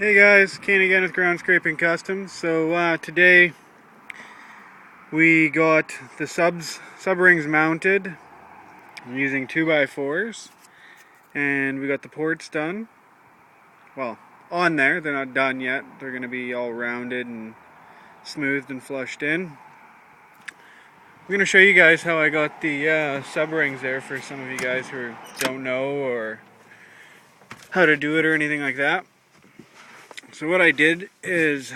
Hey guys, Kane again with Ground Scraping Customs. So today we got the sub rings mounted. I'm using 2x4s, and we got the ports done. Well, on there, they're not done yet. They're going to be all rounded and smoothed and flushed in. I'm going to show you guys how I got the sub rings there for some of you guys who don't know or how to do it or anything like that. So what I did is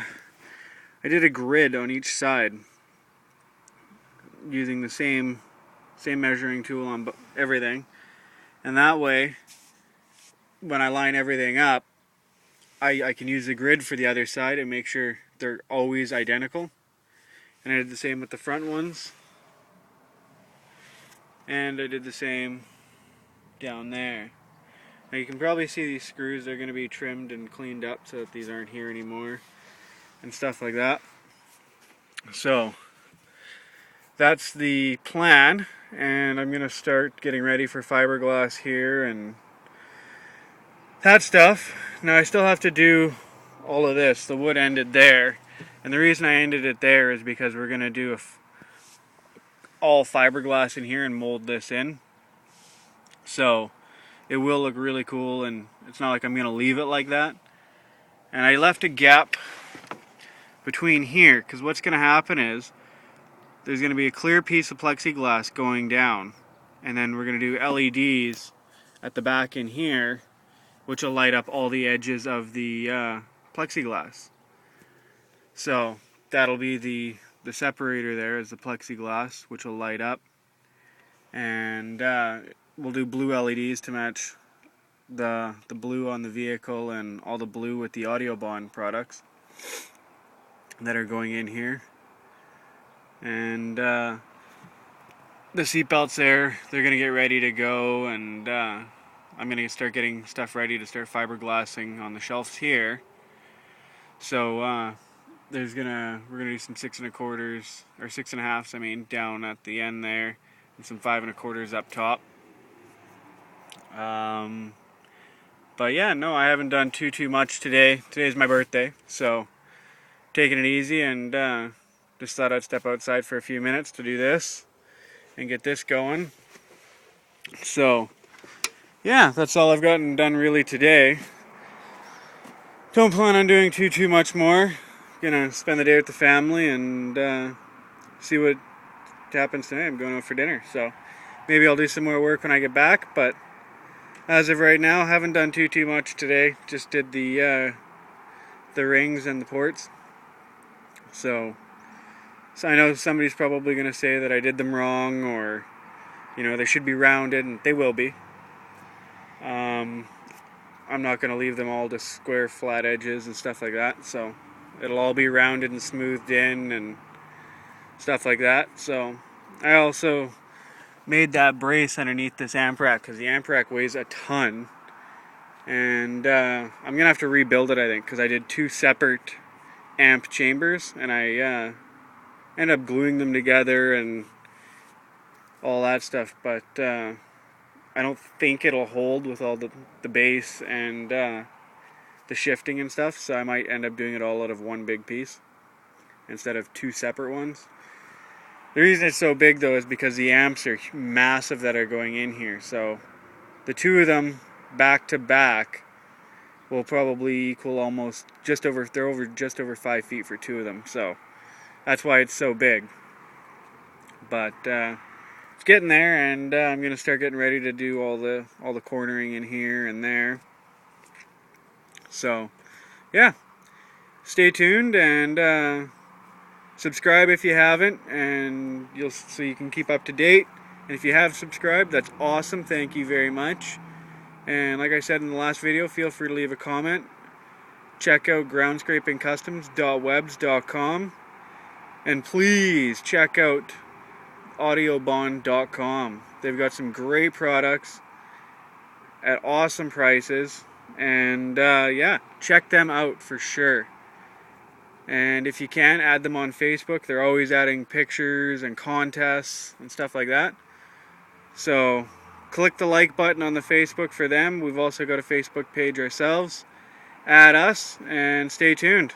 I did a grid on each side using the same measuring tool on everything, and that way when I line everything up I can use the grid for the other side and make sure they're always identical. And I did the same with the front ones, and I did the same down there. Now you can probably see these screws, they're going to be trimmed and cleaned up so that these aren't here anymore and stuff like that. So that's the plan, and I'm going to start getting ready for fiberglass here and that stuff. Now I still have to do all of this. The wood ended there, and the reason I ended it there is because we're going to do all fiberglass in here and mold this in. So it will look really cool, and it's not like I'm going to leave it like that. And I left a gap between here because what's going to happen is there's going to be a clear piece of plexiglass going down, and then we're going to do LEDs at the back in here, which will light up all the edges of the plexiglass. So that'll be the separator there is the plexiglass, which will light up, and we'll do blue LEDs to match the blue on the vehicle and all the blue with the Audiobahn products that are going in here. And the seat belts there, they're gonna get ready to go, and I'm gonna start getting stuff ready to start fiberglassing on the shelves here. So we're gonna do some 6 1/4s or 6 1/2s, I mean, down at the end there, and some 5 1/4s up top. But yeah, no, I haven't done too much today. Today's my birthday, so taking it easy, and just thought I'd step outside for a few minutes to do this and get this going. So yeah, that's all I've gotten done really today. Don't plan on doing too much more. Gonna spend the day with the family and see what happens tonight. I'm going out for dinner, so maybe I'll do some more work when I get back, but as of right now, haven't done too much today. Just did the rings and the ports. So I know somebody's probably going to say that I did them wrong, or they should be rounded, and they will be. I'm not going to leave them all just square flat edges and stuff like that, so it'll all be rounded and smoothed in and stuff like that. So I also made that brace underneath this amp rack because the amp rack weighs a ton, and I'm going to have to rebuild it, I think, because I did 2 separate amp chambers, and I ended up gluing them together and all that stuff, but I don't think it'll hold with all the bass and the shifting and stuff, so I might end up doing it all out of one big piece instead of 2 separate ones. The reason it's so big though is because the amps are massive that are going in here, so the 2 of them back to back will probably equal almost just over 5 feet for 2 of them, so that's why it's so big. But it's getting there, and I'm gonna start getting ready to do all the cornering in here and there. So yeah, stay tuned and subscribe if you haven't, and so you can keep up to date. And if you have subscribed, that's awesome. Thank you very much. And like I said in the last video, feel free to leave a comment. Check out groundscrapingcustoms.webs.com, and please check out Audiobahn.com. They've got some great products at awesome prices, and yeah, check them out for sure. And if you can, add them on Facebook. They're always adding pictures and contests and stuff like that. So click the like button on the Facebook for them. We've also got a Facebook page ourselves. add us and stay tuned.